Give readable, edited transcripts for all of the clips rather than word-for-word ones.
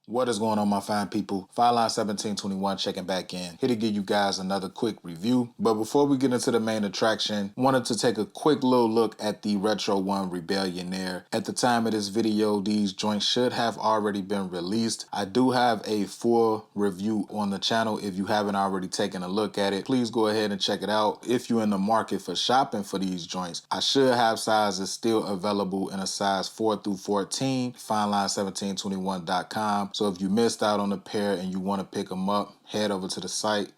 What is going on, my fine people? Fireline 1721 checking back in. Here to give you guys another quick review. But before we get into the main attraction, wanted to take a quick little look at the Retro 1 Rebellionaire. At the time of this video, these joints should have already been released. I do have a full review on the channel. If you haven't already taken a look at it, please go ahead and check it out. If you're in the market for shopping for these joints, I should have sizes still available in a size 4 through 14, fineline1721.com. So if you missed out on a pair and you want to pick them up, head over to the site,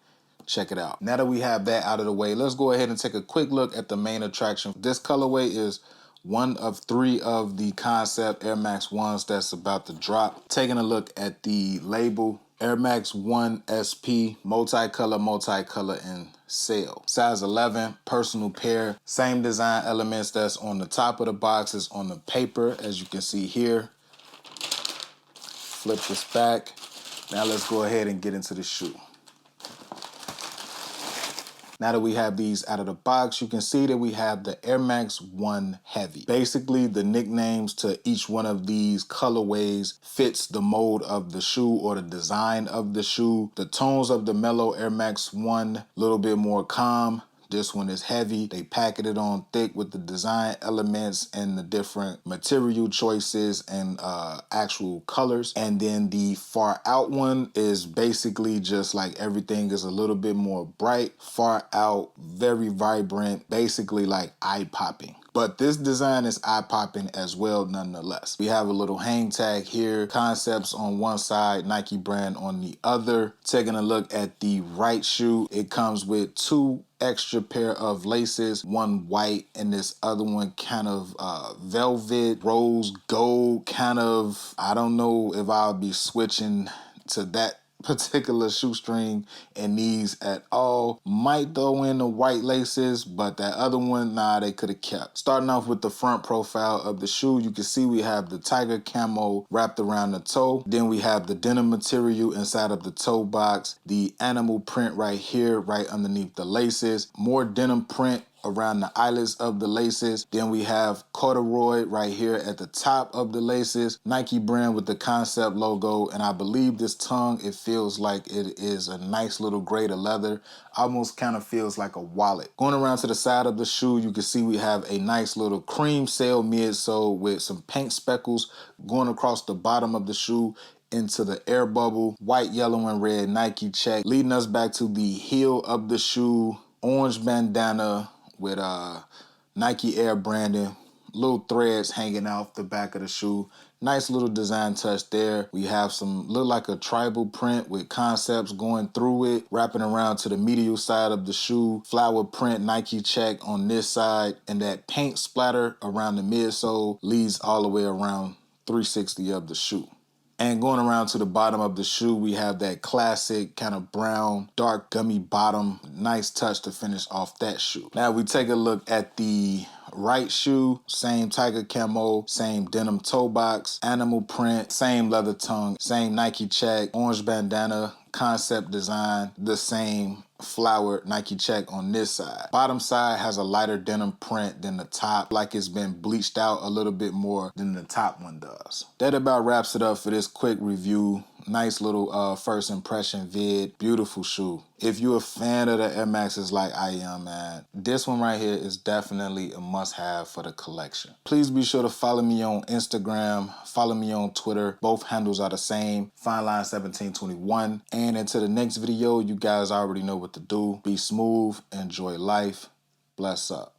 check it out. Now that we have that out of the way, let's go ahead and take a quick look at the main attraction. This colorway is one of 3 of the concept Air Max 1s that's about to drop. Taking a look at the label, Air Max 1 SP, multicolor in sale. Size 11, personal pair. Same design elements that's on the top of the box is on the paper, as you can see here. Flip this back. Now let's go ahead and get into the shoe. Now that we have these out of the box, you can see that we have the Air Max 1 Heavy. Basically, the nicknames to each one of these colorways fits the mold of the shoe or the design of the shoe. The tones of the mellow Air Max 1, a little bit more calm. This one is heavy. They packet it on thick with the design elements and the different material choices and actual colors. And then the far out one is basically just like everything is a little bit more bright, far out, very vibrant, basically like eye-popping. But this design is eye-popping as well nonetheless. We have a little hang tag here, concepts on one side, Nike brand on the other. Taking a look at the right shoe, it comes with 2 extra pair of laces, one white and this other one kind of velvet, rose gold kind of. I don't know if I'll be switching to that particular shoestring in these at all. Might throw in the white laces, but that other one, nah, they could have kept. Starting off with the front profile of the shoe, you can see we have the tiger camo wrapped around the toe. Then we have the denim material inside of the toe box, the animal print right here, right underneath the laces, more denim print around the eyelets of the laces. Then we have corduroy right here at the top of the laces, Nike brand with the concept logo, and I believe this tongue, it feels like it is a nice little grade of leather, almost kind of feels like a wallet. Going around to the side of the shoe, you can see we have a nice little cream sail midsole with some paint speckles going across the bottom of the shoe into the air bubble, white, yellow, and red Nike check, leading us back to the heel of the shoe, orange bandana with Nike Air branding, little threads hanging off the back of the shoe. Nice little design touch there. We have some, look like a tribal print with concepts going through it, wrapping around to the medial side of the shoe, flower print Nike check on this side, and that paint splatter around the midsole leads all the way around 360 of the shoe. And going around to the bottom of the shoe, we have that classic kind of brown, dark gummy bottom. Nice touch to finish off that shoe. Now we take a look at the right shoe, same tiger camo, same denim toe box, animal print, same leather tongue, same Nike check, orange bandana, concept design, the same flowered Nike check on this side. Bottom side has a lighter denim print than the top, like it's been bleached out a little bit more than the top one does. That about wraps it up for this quick review. Nice little first impression vid. Beautiful shoe. If you're a fan of the Air Maxes like I am, man, this one right here is definitely a must-have for the collection. Please be sure to follow me on Instagram, follow me on Twitter. Both handles are the same, fineline1721. And until the next video, you guys already know what to do. Be smooth, enjoy life, bless up.